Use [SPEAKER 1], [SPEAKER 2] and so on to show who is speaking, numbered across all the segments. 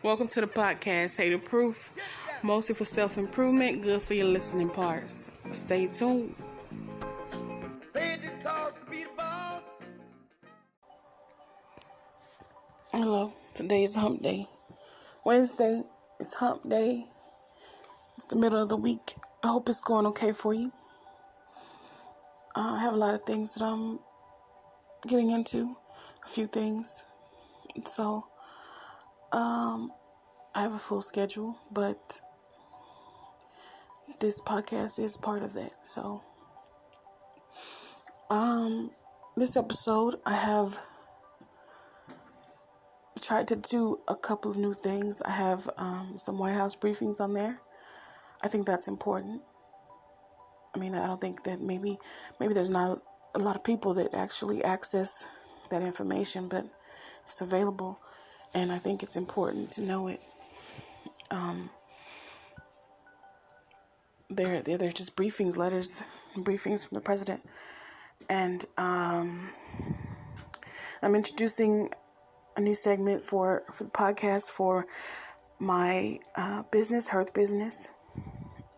[SPEAKER 1] Welcome to the podcast, Hater Proof, mostly for self-improvement, good for your listening parts. Stay tuned. Hello, today is hump day. Wednesday is hump day. It's the middle of the week. I hope it's going okay for you. I have a lot of things that I'm getting into, a few things. So, I have a full schedule, but this podcast is part of that. So, this episode, I have tried to do a couple of new things. I have some White House briefings on there. I think that's important. I mean, I don't think that maybe there's not a lot of people that actually access that information, but it's available, and I think it's important to know it. They're just briefings, letters, and briefings from the president, and I'm introducing a new segment for the podcast for my business, Hearth Business,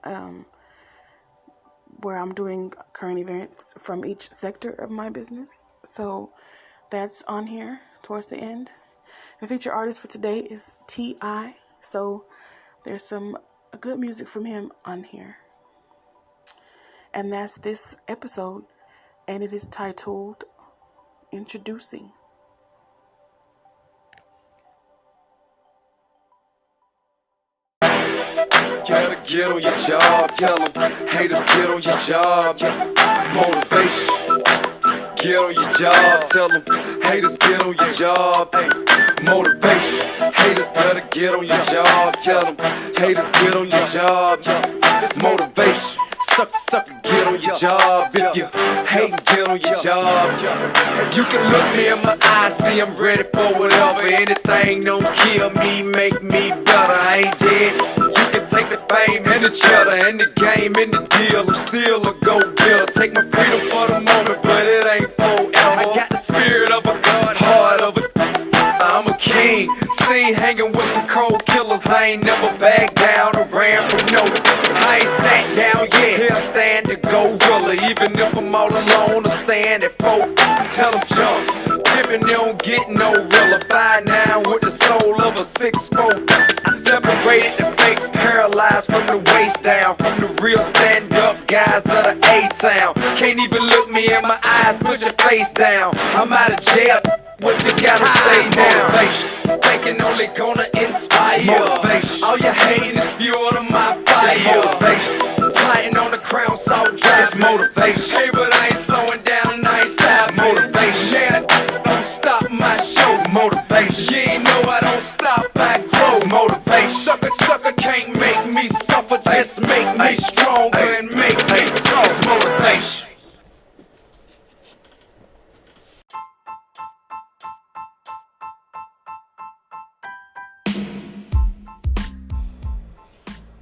[SPEAKER 1] where I'm doing current events from each sector of my business. So that's on here towards the end. The featured artist for today is T.I. So there's some good music from him on here. And that's this episode, and it is titled Introducing.
[SPEAKER 2] Gotta get on your job, tell them haters get on your job, motivation. Get on your job, tell them haters get on your job, motivation. Haters better get on your job, tell them haters get on your job, it's motivation. Sucker, get on your job. If you hate, get on your job. You can look me in my eyes, see I'm ready for whatever. Anything don't kill me, make me better. I ain't dead. You can take the fame and the cheddar and the game and the deal. I'm still a go-getter. Take my freedom for the moment, but it ain't forever. I got the spirit of a god, heart of a I'm a king. Seen hanging with some cold killers. I ain't never backed down or ran from no. I ain't sat down yet. Here I stand to gorilla. Even if I'm all alone, I stand at 4. Tell them jump. Dipping, they don't get no realer. 5'9" with the soul of a 6'4". I separated the fakes, paralyzed from the waist down. From the real stand-up guys of the A-town. Can't even look me in my eyes, put your face down. I'm out of jail. What you gotta say now? Motivation. Thinking only gonna inspire. Motivation. All you hating is fuel to my fire. It's motivation. Plotting on the crown, salt dry. It's motivation. Hey, but I ain't slowing down and I ain't stopping. Motivation. Yeah, don't stop my show. Motivation. You ain't know I don't stop, I grow. It's motivation. Sucker can't make me suffer. Just make me stronger and make me tough. It's motivation.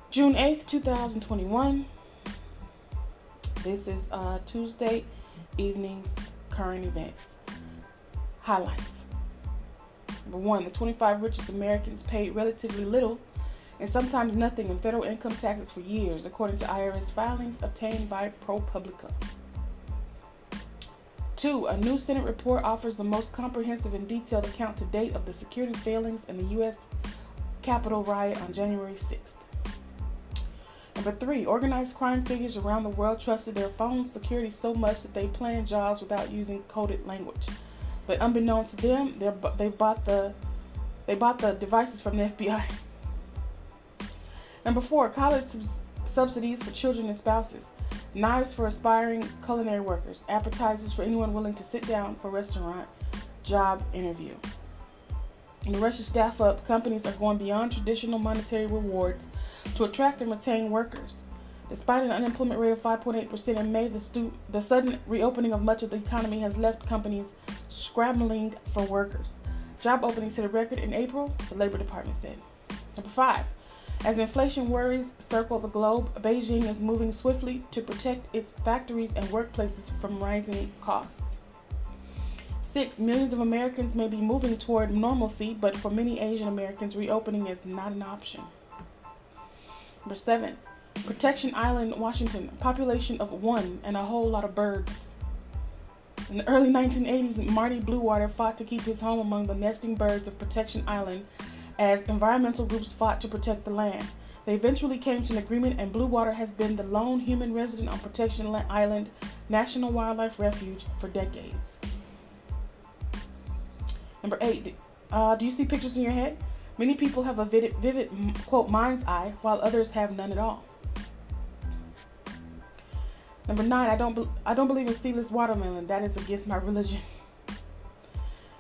[SPEAKER 1] June 8th, 2021. This is Tuesday evening's current events. Highlights. Number 1, the 25 richest Americans paid relatively little and sometimes nothing in federal income taxes for years, according to IRS filings obtained by ProPublica. 2, a new Senate report offers the most comprehensive and detailed account to date of the security failings in the U.S. Capitol riot on January 6th. Number 3, organized crime figures around the world trusted their phone security so much that they planned jobs without using coded language. But unbeknownst to them, they bought the devices from the FBI. Number 4, college subsidies for children and spouses, knives for aspiring culinary workers, appetizers for anyone willing to sit down for restaurant job interview. In the rush to staff up, companies are going beyond traditional monetary rewards to attract and retain workers. Despite an unemployment rate of 5.8% in May, the sudden reopening of much of the economy has left companies scrambling for workers. Job openings hit a record in April, the Labor Department said. Number 5, as inflation worries circle the globe, Beijing is moving swiftly to protect its factories and workplaces from rising costs. 6, millions of Americans may be moving toward normalcy, but for many Asian Americans, reopening is not an option. Number 7, Protection Island, Washington, population of 1 and a whole lot of birds. In the early 1980s, Marty Bluewater fought to keep his home among the nesting birds of Protection Island as environmental groups fought to protect the land. They eventually came to an agreement, and Bluewater has been the lone human resident on Protection Island National Wildlife Refuge for decades. Number 8, do you see pictures in your head? Many people have a vivid, quote, mind's eye, while others have none at all. Number 9, I don't believe in seedless watermelon. That is against my religion.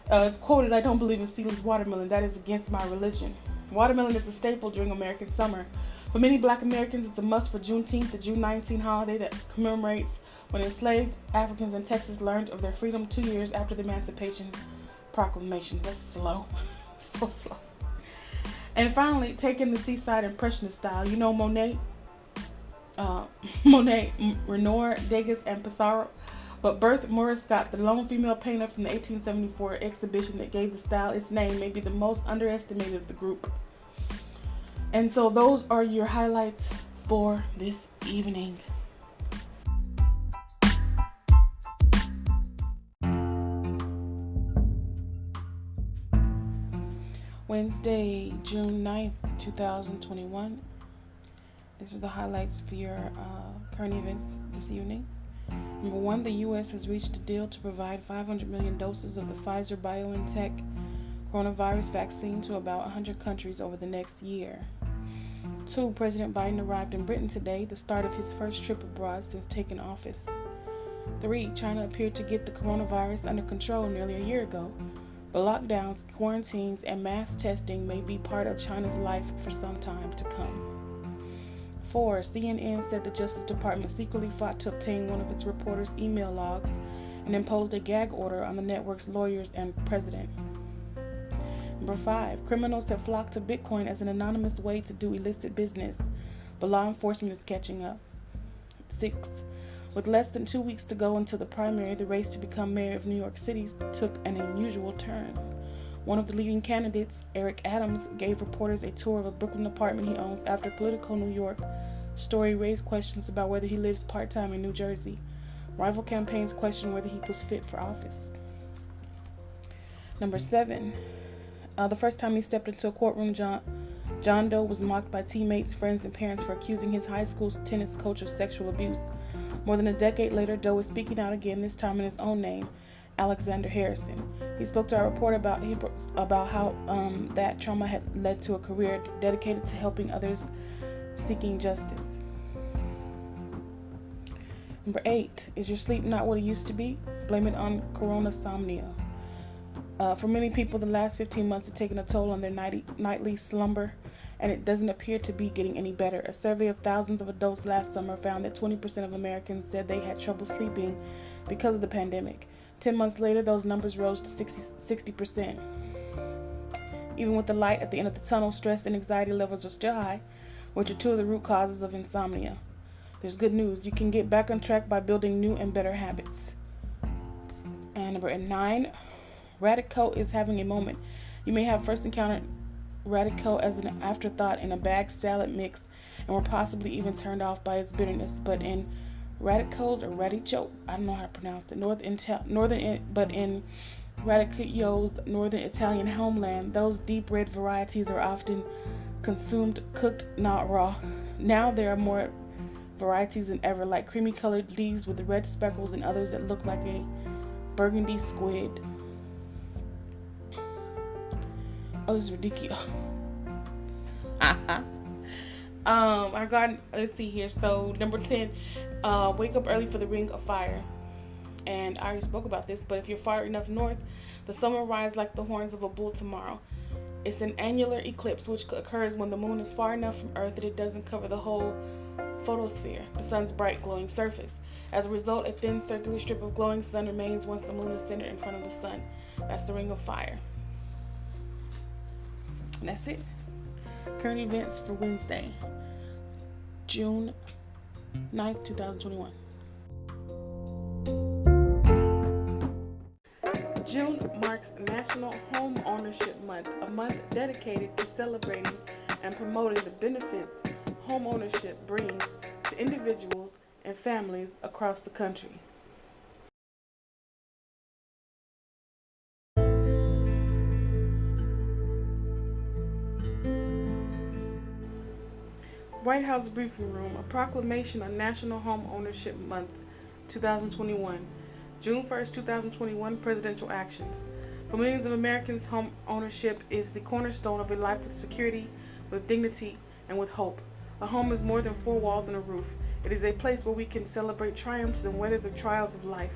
[SPEAKER 1] It's quoted, I don't believe in seedless watermelon. That is against my religion. Watermelon is a staple during American summer. For many Black Americans, it's a must for Juneteenth, the June 19 holiday that commemorates when enslaved Africans in Texas learned of their freedom 2 years after the Emancipation Proclamations. That's slow. So slow. And finally, taking the seaside impressionist style. You know Monet, Renoir, Degas, and Pissarro. But Berthe Moritz Scott, the lone female painter from the 1874 exhibition that gave the style its name, may be the most underestimated of the group. And so those are your highlights for this evening. Wednesday, June 9th, 2021. This is the highlights for your current events this evening. Number 1, the U.S. has reached a deal to provide 500 million doses of the Pfizer-BioNTech coronavirus vaccine to about 100 countries over the next year. 2, President Biden arrived in Britain today, the start of his first trip abroad since taking office. 3, China appeared to get the coronavirus under control nearly a year ago, but lockdowns, quarantines, and mass testing may be part of China's life for some time to come. 4, CNN said the Justice Department secretly fought to obtain one of its reporters' email logs and imposed a gag order on the network's lawyers and president. Number 5, criminals have flocked to Bitcoin as an anonymous way to do illicit business, but law enforcement is catching up. 6, with less than 2 weeks to go until the primary, the race to become mayor of New York City took an unusual turn. One of the leading candidates, Eric Adams, gave reporters a tour of a Brooklyn apartment he owns after Politico New York story raised questions about whether he lives part-time in New Jersey. Rival campaigns questioned whether he was fit for office. Number 7, the first time he stepped into a courtroom, John Doe was mocked by teammates, friends, and parents for accusing his high school tennis coach of sexual abuse. More than a decade later, Doe is speaking out again, this time in his own name, Alexander Harrison. He spoke to our reporter about how that trauma had led to a career dedicated to helping others seeking justice. Number 8, is your sleep not what it used to be? Blame it on coronasomnia. For many people, the last 15 months have taken a toll on their nightly slumber, and it doesn't appear to be getting any better. A survey of thousands of adults last summer found that 20% of Americans said they had trouble sleeping because of the pandemic. 10 months later, those numbers rose to 60%. Even with the light at the end of the tunnel, stress and anxiety levels are still high, which are 2 of the root causes of insomnia. There's good news. You can get back on track by building new and better habits. And number 9, Radico is having a moment. You may have first encountered Radico as an afterthought in a bagged salad mix and were possibly even turned off by its bitterness, but in Radico's or Radicho, I don't know how to pronounce it, in Radicchio's northern Italian homeland, those deep red varieties are often consumed cooked, not raw. Now there are more varieties than ever, like creamy colored leaves with red speckles and others that look like a burgundy squid. Oh, this is ridiculous. Let's see here. So number 10, wake up early for the Ring of Fire. And I already spoke about this, but if you're far enough north, the sun will rise like the horns of a bull tomorrow. It's an annular eclipse, which occurs when the moon is far enough from Earth that it doesn't cover the whole photosphere, the sun's bright glowing surface. As a result, a thin circular strip of glowing sun remains once the moon is centered in front of the sun. That's the Ring of Fire. And that's it. Current events for Wednesday, June 9th, 2021. June marks National Home Ownership Month, a month dedicated to celebrating and promoting the benefits home ownership brings to individuals and families across the country. White House Briefing Room, a proclamation on National Home Ownership Month 2021. June 1st, 2021, presidential actions. For millions of Americans, home ownership is the cornerstone of a life with security, with dignity, and with hope. A home is more than four walls and a roof. It is a place where we can celebrate triumphs and weather the trials of life.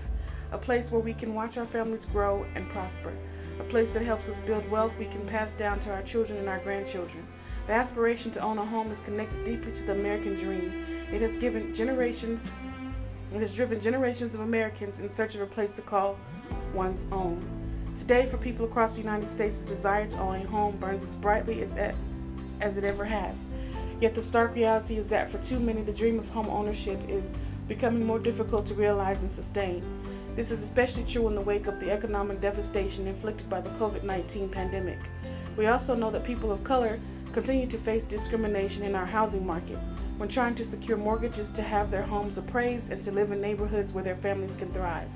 [SPEAKER 1] A place where we can watch our families grow and prosper. A place that helps us build wealth we can pass down to our children and our grandchildren. The aspiration to own a home is connected deeply to the American dream. It has driven generations of Americans in search of a place to call one's own. Today, for people across the United States, the desire to own a home burns as brightly as it ever has. Yet the stark reality is that for too many, the dream of home ownership is becoming more difficult to realize and sustain. This is especially true in the wake of the economic devastation inflicted by the COVID-19 pandemic. We also know that people of color continue to face discrimination in our housing market when trying to secure mortgages to have their homes appraised and to live in neighborhoods where their families can thrive.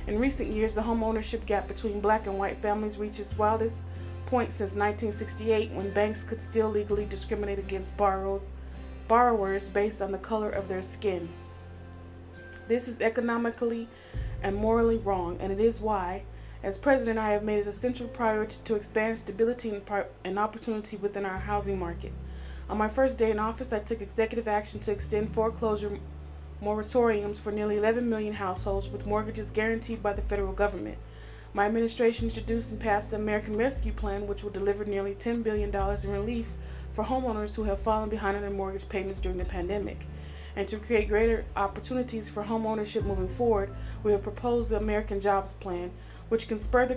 [SPEAKER 1] In recent years, the home ownership gap between black and white families reached its wildest point since 1968, when banks could still legally discriminate against borrowers based on the color of their skin. This is economically and morally wrong, and it is why, as president, I have made it a central priority to expand stability and opportunity within our housing market. On my first day in office, I took executive action to extend foreclosure moratoriums for nearly 11 million households with mortgages guaranteed by the federal government. My administration introduced and passed the American Rescue Plan, which will deliver nearly $10 billion in relief for homeowners who have fallen behind on their mortgage payments during the pandemic. And to create greater opportunities for home ownership moving forward, we have proposed the American Jobs Plan, which can spur the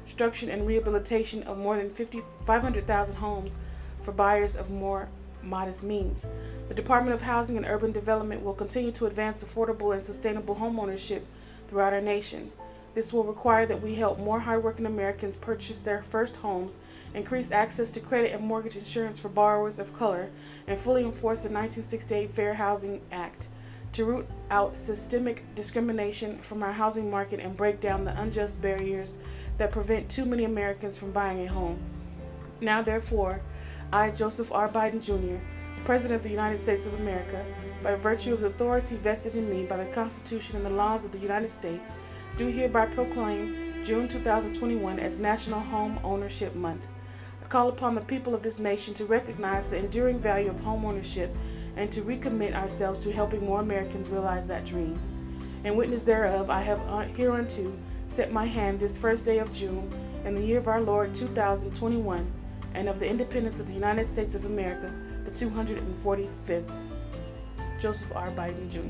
[SPEAKER 1] construction and rehabilitation of more than 500,000 homes for buyers of more modest means. The Department of Housing and Urban Development will continue to advance affordable and sustainable home ownership throughout our nation. This will require that we help more hardworking Americans purchase their first homes, increase access to credit and mortgage insurance for borrowers of color, and fully enforce the 1968 Fair Housing Act to root out systemic discrimination from our housing market and break down the unjust barriers that prevent too many Americans from buying a home. Now, therefore, I, Joseph R. Biden Jr., President of the United States of America, by virtue of the authority vested in me by the Constitution and the laws of the United States, do hereby proclaim June 2021 as National Home Ownership Month. I call upon the people of this nation to recognize the enduring value of home ownership and to recommit ourselves to helping more Americans realize that dream. In witness thereof, I have hereunto set my hand this first day of June in the year of our Lord 2021, and of the independence of the United States of America, the 245th. Joseph R. Biden Jr.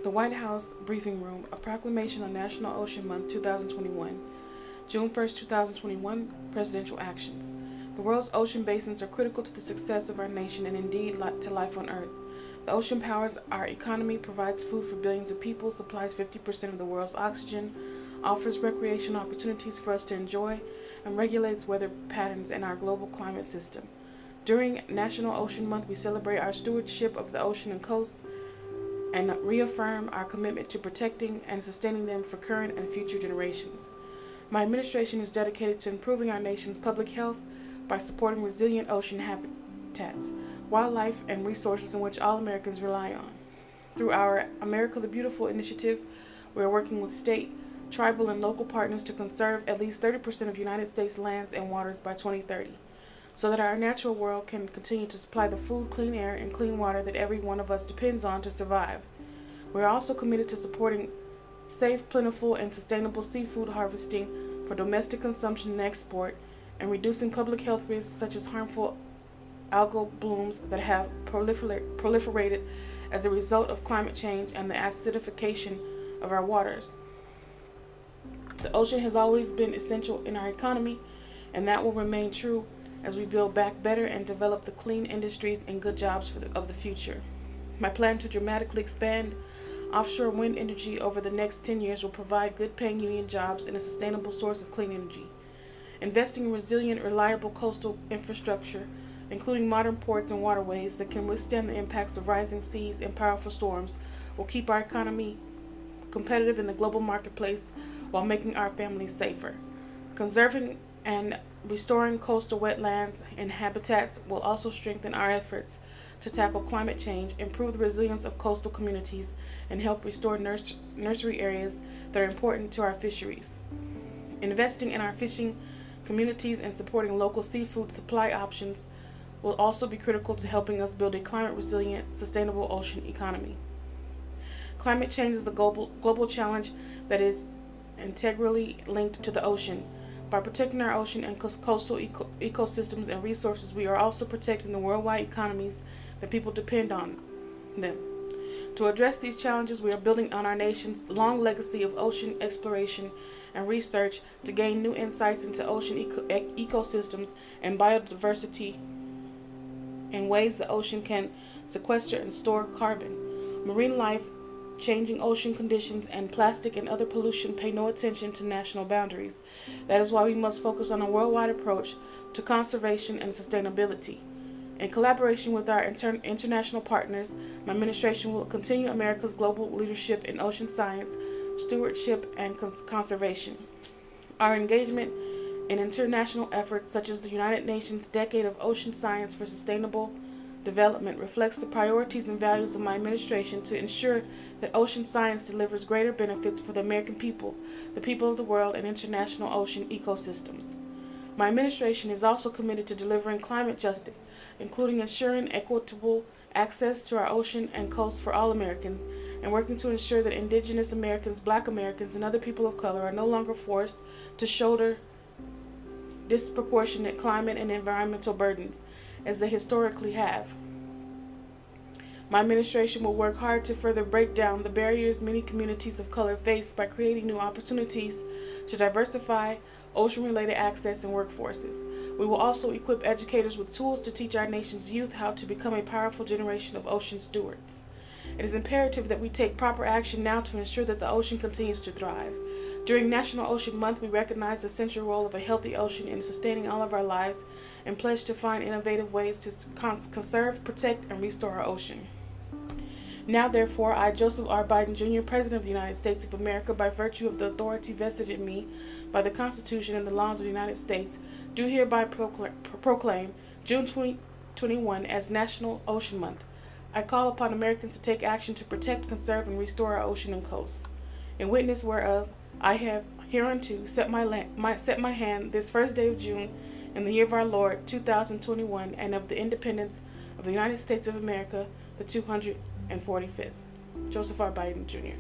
[SPEAKER 1] The White House Briefing Room, a proclamation on National Ocean Month 2021. June 1st, 2021, presidential actions. The world's ocean basins are critical to the success of our nation and indeed to life on Earth. The ocean powers our economy, provides food for billions of people, supplies 50% of the world's oxygen, offers recreational opportunities for us to enjoy, and regulates weather patterns in our global climate system. During National Ocean Month, we celebrate our stewardship of the ocean and coast and reaffirm our commitment to protecting and sustaining them for current and future generations. My administration is dedicated to improving our nation's public health by supporting resilient ocean habitats, wildlife, and resources in which all Americans rely on. Through our America the Beautiful initiative, we are working with state, tribal, and local partners to conserve at least 30% of United States lands and waters by 2030, so that our natural world can continue to supply the food, clean air, and clean water that every one of us depends on to survive. We are also committed to supporting safe, plentiful, and sustainable seafood harvesting for domestic consumption and export, and reducing public health risks such as harmful algal blooms that have proliferated as a result of climate change and the acidification of our waters. The ocean has always been essential in our economy, and that will remain true as we build back better and develop the clean industries and good jobs of the future. My plan to dramatically expand offshore wind energy over the next 10 years will provide good-paying union jobs and a sustainable source of clean energy. Investing in resilient, reliable coastal infrastructure, including modern ports and waterways that can withstand the impacts of rising seas and powerful storms, will keep our economy competitive in the global marketplace while making our families safer. Conserving and restoring coastal wetlands and habitats will also strengthen our efforts to tackle climate change, improve the resilience of coastal communities, and help restore nursery areas that are important to our fisheries. Investing in our fishing communities and supporting local seafood supply options will also be critical to helping us build a climate-resilient, sustainable ocean economy. Climate change is a global challenge that is integrally linked to the ocean. By protecting our ocean and coastal ecosystems and resources, we are also protecting the worldwide economies that people depend on them. To address these challenges, we are building on our nation's long legacy of ocean exploration and research to gain new insights into ocean ecosystems and biodiversity and ways the ocean can sequester and store carbon. Marine life, changing ocean conditions, and plastic and other pollution pay no attention to national boundaries. That is why we must focus on a worldwide approach to conservation and sustainability. In collaboration with our international partners, my administration will continue America's global leadership in ocean science, stewardship, and conservation. Our engagement in international efforts such as the United Nations Decade of Ocean Science for Sustainable Development reflects the priorities and values of my administration to ensure that ocean science delivers greater benefits for the American people, the people of the world, and international ocean ecosystems. My administration is also committed to delivering climate justice, including ensuring equitable access to our ocean and coast for all Americans, and working to ensure that Indigenous Americans, Black Americans, and other people of color are no longer forced to shoulder disproportionate climate and environmental burdens, as they historically have. My administration will work hard to further break down the barriers many communities of color face by creating new opportunities to diversify ocean-related access and workforces. We will also equip educators with tools to teach our nation's youth how to become a powerful generation of ocean stewards. It is imperative that we take proper action now to ensure that the ocean continues to thrive. During National Ocean Month, we recognize the central role of a healthy ocean in sustaining all of our lives and pledge to find innovative ways to conserve, protect, and restore our ocean. Now, therefore, I, Joseph R. Biden, Jr., President of the United States of America, by virtue of the authority vested in me by the Constitution and the laws of the United States, do hereby proclaim June 2021 as National Ocean Month. I call upon Americans to take action to protect, conserve, and restore our ocean and coasts. In witness whereof, I have hereunto set my hand this first day of June in the year of our Lord 2021, and of the independence of the United States of America, the 245th. Joseph R. Biden, Jr.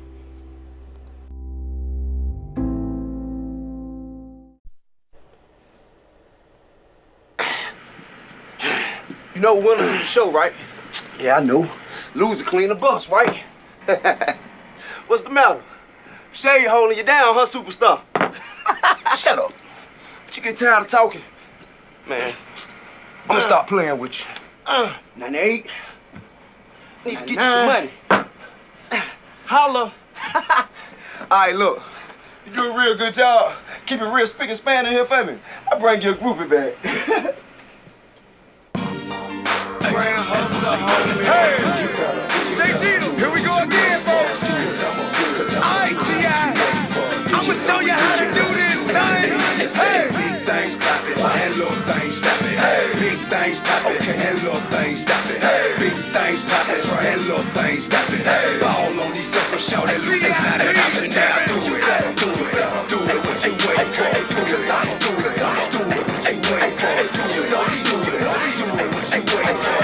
[SPEAKER 3] You know we're gonna do the show, right?
[SPEAKER 4] Yeah, I know.
[SPEAKER 3] Lose to clean the bus, right? What's the matter? Shay holding you down, huh, superstar?
[SPEAKER 4] Shut up.
[SPEAKER 3] But you get tired of talking? Man, I'm gonna stop playing with you.
[SPEAKER 4] 98.
[SPEAKER 3] Need to get you some money. Holla. Alright, look. You do a real good job. Keep it real spick and span in here for me. I'll bring you a groupie back.
[SPEAKER 2] Hey, Say Gino, here we go again, folks. I'ma show you how to do this, son. Hey, big things poppin' and little things snappin'. Hey, big things poppin' and little things snappin'. Hey, big things poppin' and little things snappin'. Hey, ball on these suckers, shout it, look, it's not an option now. Do it, do it, do it what you wait for. Cause I do it, do it what you wait for. Do it, do it, do it what you wait for.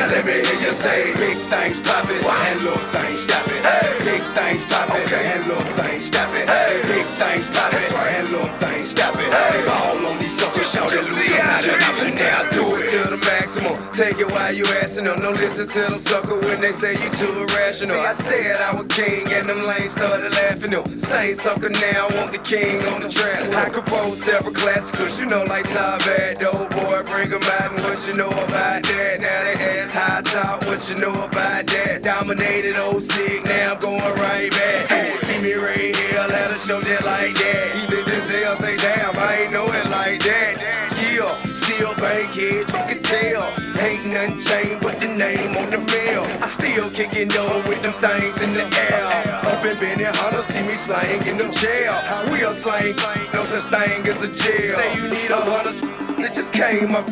[SPEAKER 2] Let me hear you say big things poppin' and little things snappin'. Big things poppin' and little things snappin'. Big things poppin' and little things snappin'. Ball on these suckers, shout it loose, it's not an option now. Do it to the maximum. take it while you asking them. Don't listen to them sucker when they say you too irrational. I said I was king and them lanes started laughing. Them same sucker now want the king on the track. I compose several classicals, you know, like Top Bad, the old boy, bring them out and what you know about that. Now they ask high top, what you know about that. Dominated old sick, now I'm going right back. Hey, see me right here, let us show just like that. Even Denzel say, damn, I ain't know it like that. Yeah, still bankhead, you can tell. Ain't nothing changed but the name on the mail. I still kicking dough with them things in the air. Up in Benny Hunter, see me slang in them jail. We a slang, no such thing as a jail. Say you need a hundred, it just came up.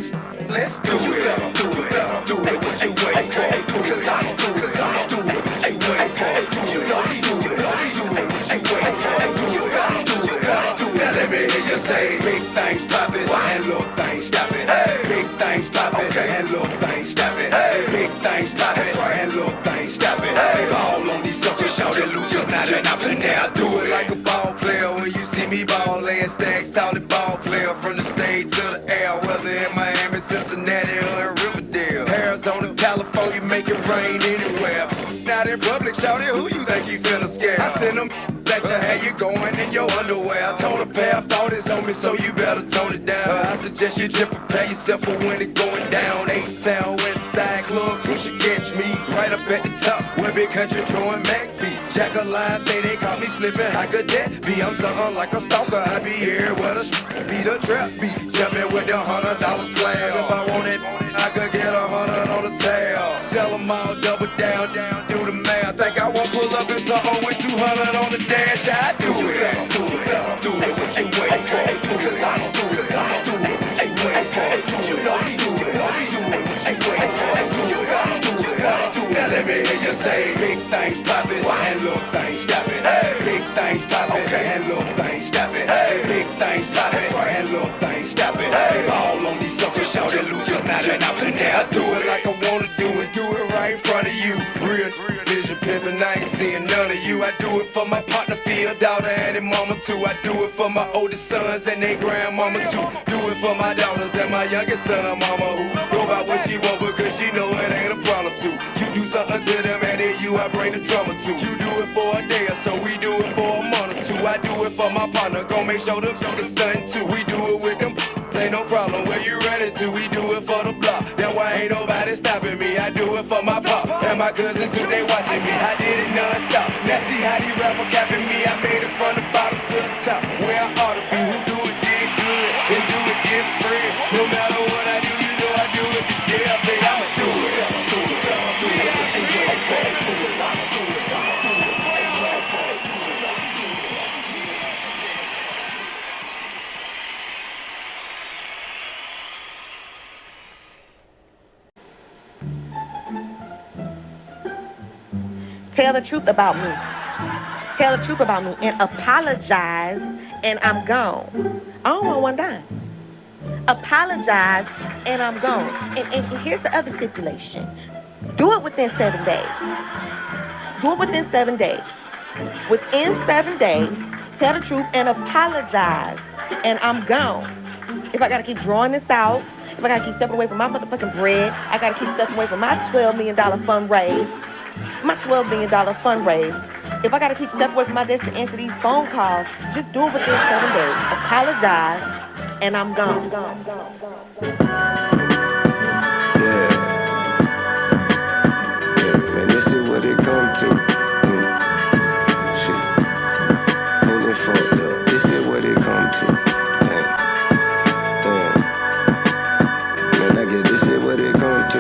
[SPEAKER 2] Let's do it, do it, do it. What you wait for? Cause I'm do it, do it. What you wait for? You know you do it, do it. What you wait for? You gotta do it, do it. Now let me hear you say, big things poppin', and little things stoppin'. Hey, big things poppin', and little things stoppin'. Hey, big things poppin', and little things stoppin'. Hey, all on these suckers, shout it loose, just not an option. Now do it like a ball player when you see me ball laying stacks, tall ball player from the stage to the air, whether in Miami, Cincinnati, or in Riverdale, Arizona, California, make it rain anywhere. Not in public, shout it, who you think you finna scare? I send them that you had you going in your underwear. I told a pair of thoughts on me, so you better tone it down. I suggest you just prepare yourself for when it going down. 8-Town, West Side Club, you should catch me right up at the top, where big country throwing Mac beat. Jack a line, say they caught me slipping, how could that be? I'm something like a stalker, I be here where the be the trap beat. Jumping with the $100 slab. If I want it, I could get 100 on the tail. Sell them all, double down, do the math. Think I won't pull up in something with 200 on the dash. I do it, do it, do it. What you wait for? Cause I don't do it, do it. What you wait for? You know you do it, do it. What you wait for? You gotta do it, do it. Now let me hear you say, big things poppin', and little things stoppin'. Hey, big things poppin', and little things stoppin'. Hey, big things poppin', and little things stoppin'. Hey, all on these suckers, shout it loose, just not an option. Now I do it like I wanna do it right in front of you. Real vision pimpin', I ain't seeing none of you. I do it for my partner, Phil, daughter, and their mama too. I do it for my oldest sons and their grandmama too. Do it for my daughters and my youngest son, mama, who go by what she want because she know it ain't a problem too. You do something to them and then you, I bring the drama too. You do it for a day or so, we do it for a month or two. I do it for my partner, gon' make sure the stunt too. We do it with them, ain't no problem. Where you running to? We do it for the block. That's why ain't nobody stopping me. I do it for my pop and my cousin too. They watching me. I did it non-stop. Now see how these rappers capping me. I made it from the bottom to the top. Where I ought to be. Who do it did good and do it different. No matter what I do, you know I do it the day I think I'ma do it. Do it. Do it. What you wait for? Cause I'ma do it. I'ma do it. What you wait for?
[SPEAKER 5] Tell the truth about me. Tell the truth about me and apologize, and I'm gone. I don't want one dime. Apologize, and I'm gone. And here's the other stipulation. Do it within 7 days. Do it within 7 days. Within 7 days, tell the truth and apologize, and I'm gone. If I gotta keep drawing this out, if I gotta keep stepping away from my motherfucking bread, I gotta keep stepping away from my $12 million fundraise. My $12 million fundraise. If I gotta keep stepping away from my desk to answer these phone calls, just do it within 7 days. Apologize, and I'm gone.
[SPEAKER 2] Yeah, man, this is what it come to. Shit, ain't it fucked up? This is what it come to. Man, I guess this is what it come to.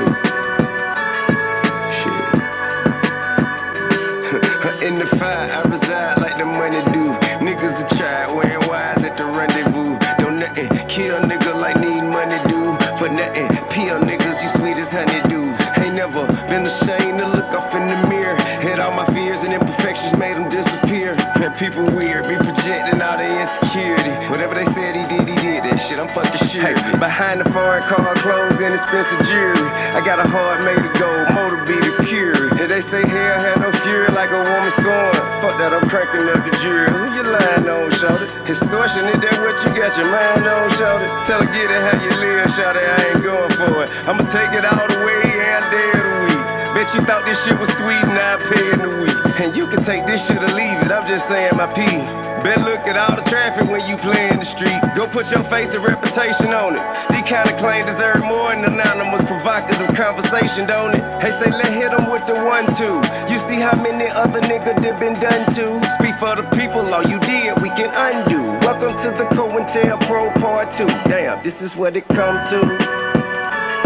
[SPEAKER 2] In the fire, I reside like the money do. Niggas are tried, wearing wise at the rendezvous. Don't nothing kill nigga like need money do. For nothing, peel niggas, you sweet as honeydew. Ain't never been ashamed to look off in the mirror. Had all my fears and imperfections, made them disappear. Man, people weird, be projecting all their insecurity. Whatever they said he did that shit, I'm fucking sure. Hey, behind the foreign car, clothes, and expensive jewelry, I got a heart made of gold, motor be the pure. And they say hell had no fury
[SPEAKER 3] like a woman scorned. Fuck that, I'm cranking up the jury. Who you lying on, shawty? Extortion, is that what you got your mind on, shawty? Tell her get it how you live, shawty, I ain't going for it. I'ma take it all the way and day of the week. Bet you thought this shit was sweet and I pay in the week. And you can take this shit or leave it, I'm just saying my pee. Bet look at all the traffic when you play in the street. Go put your face and reputation on it. These kind of claims deserve more than anonymous provocative conversation, don't it? Hey, say let hit them with the 1-2. You see how many other niggas did been done to? Speak for the people, all you did we can undo. Welcome to the COINTELPRO Part 2. Damn, this is what it come to.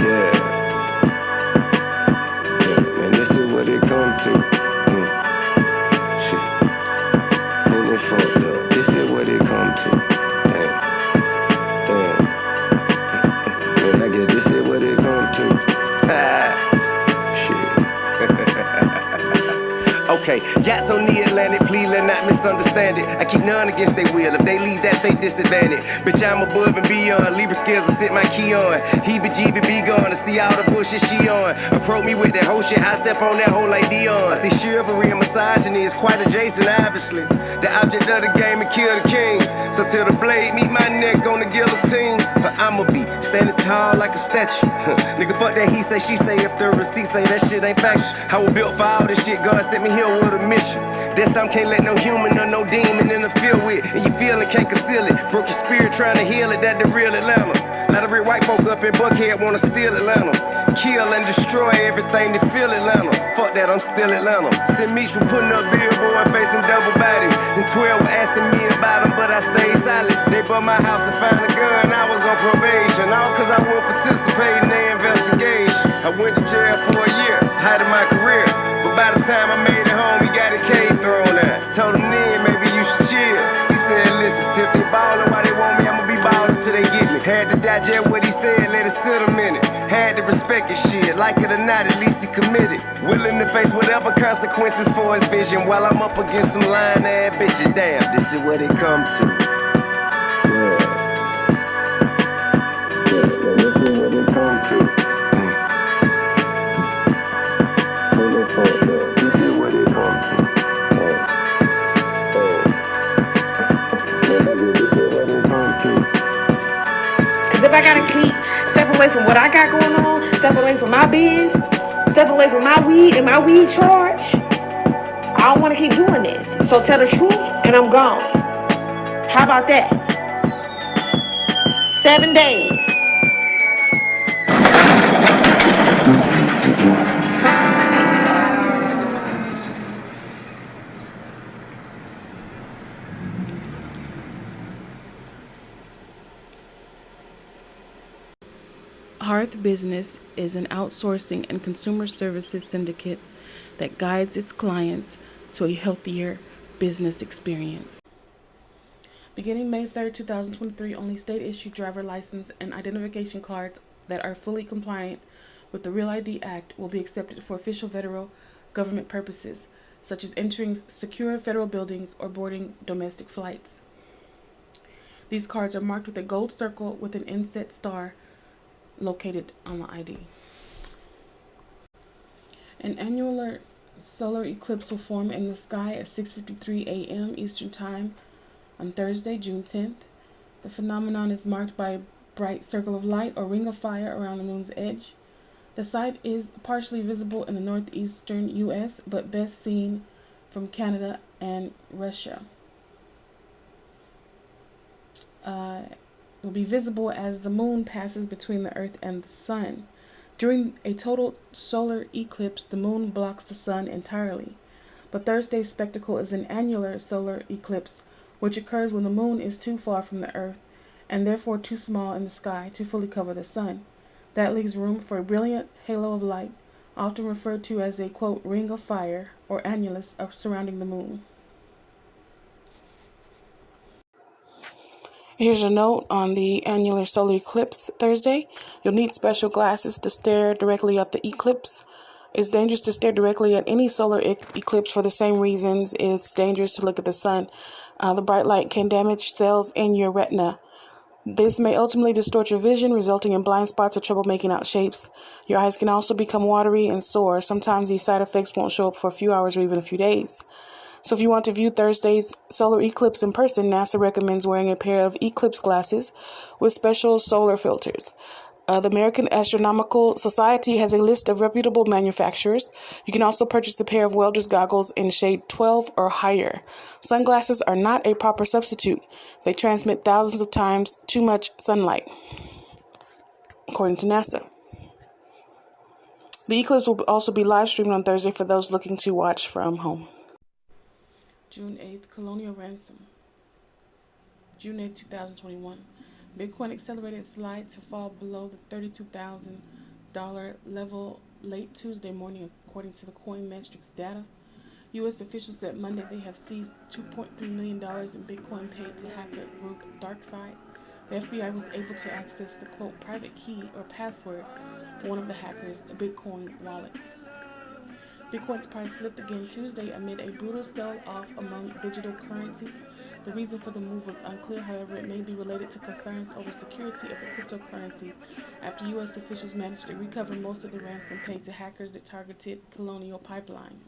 [SPEAKER 3] Yeah. This is what it come to. Shit. And it fucked up. This is what it come to. Damn. Man, I guess this is what it come to. Shit. Okay, yachts on the Atlantic, please let not misunderstand it. I keep none against they will. If they leave, that's they disadvantage. Bitch, I'm above and beyond. Libra skills will sit my key on. Heebie-jeebie be gone to see all the bullshit she on. Approach me with that whole shit, I step on that whole like Dion. See, chivalry and misogyny is quite adjacent, obviously. The object of the game and kill the king. So till the blade meet my neck on the guillotine. But I'ma be standing tall like a statue. Nigga, fuck that he say, she say. If the receipt say that shit ain't factual. I was built for all this shit, God sent me here with a mission. That's something can't let no human or no demon interfere with. And you feel it, can't conceal it. Broke your spirit trying to heal it, that the real Atlanta. Lot of real white folk up in Buckhead wanna steal Atlanta. Kill and destroy everything that feel Atlanta. Fuck that, I'm still Atlanta. St. Meech was putting up billboard facing double body. And 12 were asking me about them, but I stayed silent. They bought my house and found a gun, I was on probation. All cause I wouldn't participate in their investigation. I went to jail for a year, height of my career. But by the time I made it home, he got a K thrown out. Told him then, maybe you should chill. He said, listen, tip they ballin' while they want me, I'ma be ballin' till they get me. Had to digest what he said, let it sit a minute. Had to respect his shit, like it or not, at least he committed. Willing to face whatever consequences for his vision. While I'm up against some lying ass bitches. Damn, this is what it come to. Yeah. This is what it come to. This is what it come to.
[SPEAKER 5] Cause if I gotta keep step away from what I got going on, step away from my biz, step away from my weed and my weed charge, I don't wanna keep doing this. So tell the truth and I'm gone. How about that? 7 days.
[SPEAKER 1] Hearth Business is an outsourcing and consumer services syndicate that guides its clients to a healthier business experience. Beginning May 3rd, 2023, only state-issued driver license and identification cards that are fully compliant with the Real ID Act will be accepted for official federal government purposes, such as entering secure federal buildings or boarding domestic flights. These cards are marked with a gold circle with an inset star located on the ID. An annular solar eclipse will form in the sky at 6:53 a.m. Eastern Time on Thursday, June 10th. The phenomenon is marked by a bright circle of light or ring of fire around the moon's edge. The sight is partially visible in the northeastern U.S., but best seen from Canada and Russia. Will be visible as the moon passes between the earth and the sun. During a total solar eclipse, the moon blocks the sun entirely. But Thursday's spectacle is an annular solar eclipse, which occurs when the moon is too far from the earth and therefore too small in the sky to fully cover the sun. That leaves room for a brilliant halo of light, often referred to as a, quote, ring of fire or annulus surrounding the moon. Here's a note on the annular solar eclipse Thursday. You'll need special glasses to stare directly at the eclipse. It's dangerous to stare directly at any solar eclipse for the same reasons it's dangerous to look at the sun. The bright light can damage cells in your retina. This may ultimately distort your vision, resulting in blind spots or trouble making out shapes. Your eyes can also become watery and sore. Sometimes these side effects won't show up for a few hours or even a few days. So if you want to view Thursday's solar eclipse in person, NASA recommends wearing a pair of eclipse glasses with special solar filters. The American Astronomical Society has a list of reputable manufacturers. You can also purchase a pair of welder's goggles in shade 12 or higher. Sunglasses are not a proper substitute. They transmit thousands of times too much sunlight, according to NASA. The eclipse will also be live streamed on Thursday for those looking to watch from home. June 8th, Colonial Ransom. June 8th, 2021. Bitcoin accelerated its slide to fall below the $32,000 level late Tuesday morning, according to the Coinmetrics data. U.S. officials said Monday they have seized $2.3 million in Bitcoin paid to hacker group DarkSide. The FBI was able to access the, quote, private key or password for one of the hackers' Bitcoin wallets. Bitcoin's price slipped again Tuesday amid a brutal sell-off among digital currencies. The reason for the move was unclear, however, it may be related to concerns over security of the cryptocurrency after U.S. officials managed to recover most of the ransom paid to hackers that targeted Colonial Pipeline.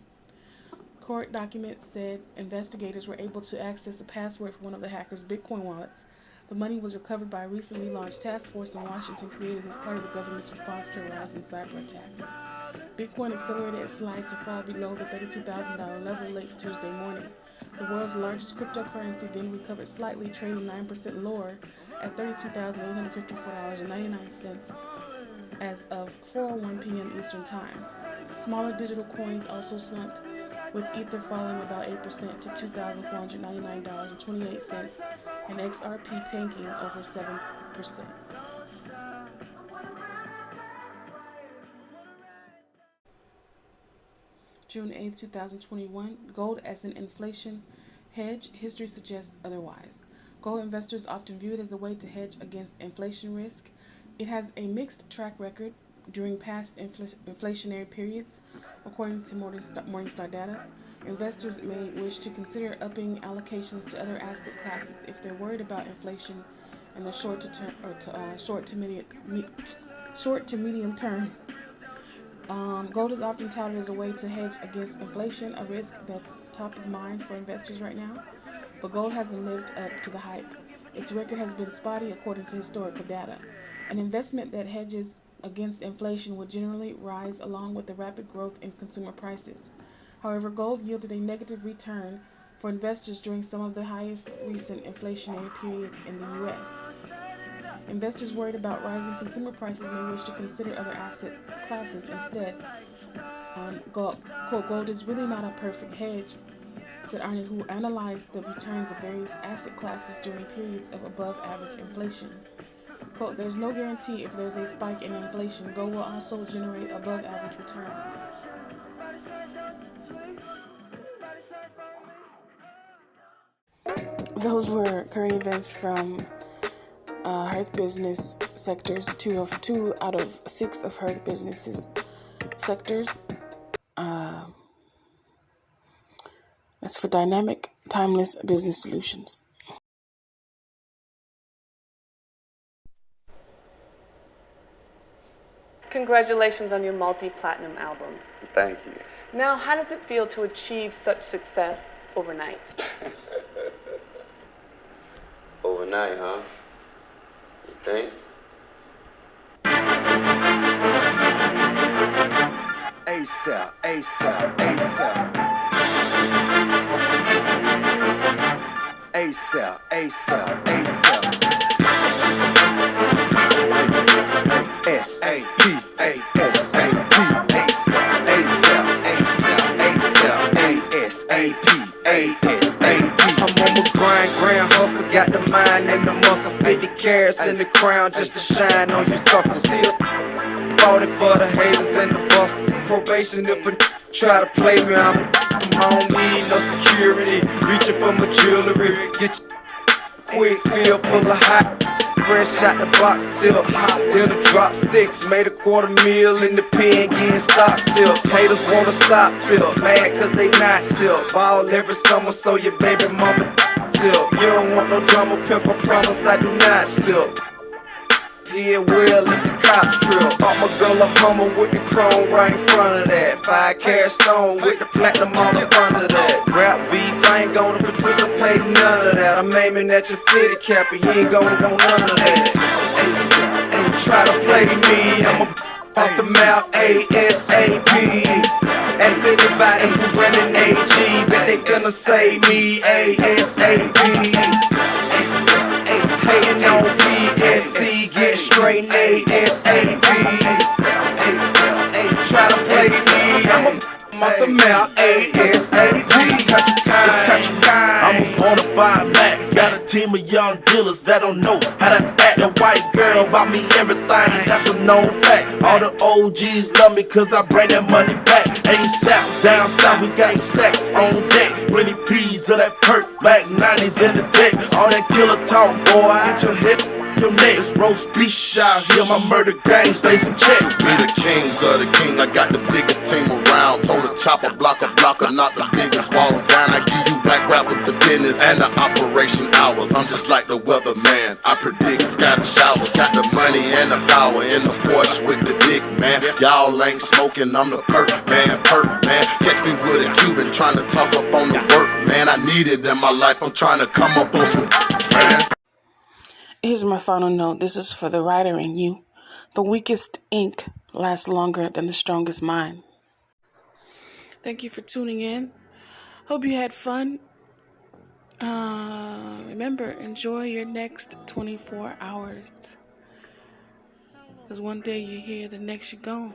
[SPEAKER 1] Court documents said investigators were able to access a password for one of the hackers' Bitcoin wallets. The money was recovered by a recently launched task force in Washington created as part of the government's response to a rise in cyber attacks. Bitcoin accelerated its slide to fall below the $32,000 level late Tuesday morning. The world's largest cryptocurrency then recovered slightly, trading 9% lower at $32,854.99 as of 4:01 p.m. Eastern Time. Smaller digital coins also slumped, with Ether falling about 8% to $2,499.28 and XRP tanking over 7%. June 8, 2021, gold as an inflation hedge. History suggests otherwise. Gold investors often view it as a way to hedge against inflation risk. It has a mixed track record during past inflationary periods, according to Morningstar data. Investors may wish to consider upping allocations to other asset classes if they're worried about inflation in the short to medium term. Gold is often touted as a way to hedge against inflation, a risk that's top of mind for investors right now. But gold hasn't lived up to the hype. Its record has been spotty according to historical data. An investment that hedges against inflation would generally rise along with the rapid growth in consumer prices. However, gold yielded a negative return for investors during some of the highest recent inflationary periods in the U.S. Investors worried about rising consumer prices may wish to consider other asset classes instead. Quote, gold is really not a perfect hedge, said Arnott, who analyzed the returns of various asset classes during periods of above-average inflation. Quote, there's no guarantee if there's a spike in inflation, gold will also generate above-average returns. Those were current events from Hearth Business sectors, two out of 6 of Hearth Business's sectors. That's for dynamic, timeless business solutions.
[SPEAKER 6] Congratulations on your multi-platinum album.
[SPEAKER 3] Thank you.
[SPEAKER 6] Now, how does it feel to achieve such success overnight?
[SPEAKER 3] Overnight, huh? You think? ASAP, ASAP, ASAP. ASAP, ASAP, ASAP. S-A-P-A-S-A-P, ASAP, ASAP, ASAP, A-S-A-P-A-S-A-P. I'm on my grand hustle, got the mind and the muscle, 50 carats in the crown just to shine on you suckers. Still 40 for the haters and the busters. Probation if a try to play me, I don't need no security. Reaching for my jewelry, get your quick feel full of hot. Fresh out the box tip, then a drop 6. Made $250,000 in the pen, getting stock tips. Haters wanna stop tip, mad cause they not tip. Ball every summer so your baby mama tip.
[SPEAKER 2] sip. You don't want no drama, pimp, I promise I do not slip. Yeah, well, let the cops trip. Bought my girl a Hummer with the chrome right in front of that. 5-carat stone with the platinum all up under that. Rap beef, I ain't gonna participate in none of that. I'm aiming at your fitted cap, and you ain't gonna want none of that. Ain't try to play me, I'm off the mouth, ASAP. Ask anybody who running AG, bet they gonna say me, ASAP. Hating on BSC, get straight ASAP. Try to play me, I'm off the mouth, ASAP.
[SPEAKER 7] I'm a bona fide black, got a team of young dealers that don't know how to act. A white girl bought me everything, that's a known fact. All the OGs love me cause I bring that money back. ASAP, down south we got stacks on deck. 20 P's of that perk, back 90s in the deck. All that killer talk, boy, get your head, your next. Roast beef out here, my murder gang stays in check.
[SPEAKER 8] We the kings of the kings, I got the biggest team around. Told a chopper, blocker, not the biggest walls down. I give you black rappers the business and the operation hours. I'm just like the weatherman, I predict scattered showers. Got the money and the power in the Porsche with the big man. Y'all ain't smoking, I'm the perk man, Catch me with a Cuban trying to talk up on the work, man. I need it in my life, I'm trying to come up on some man.
[SPEAKER 1] Here's my final note. This is for the writer in you. The weakest ink lasts longer than the strongest mind. Thank you for tuning in. Hope you had fun. Remember, enjoy your next 24 hours. Because one day you're here, the next you're gone.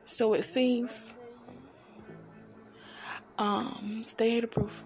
[SPEAKER 1] So it seems. Stay hater proof.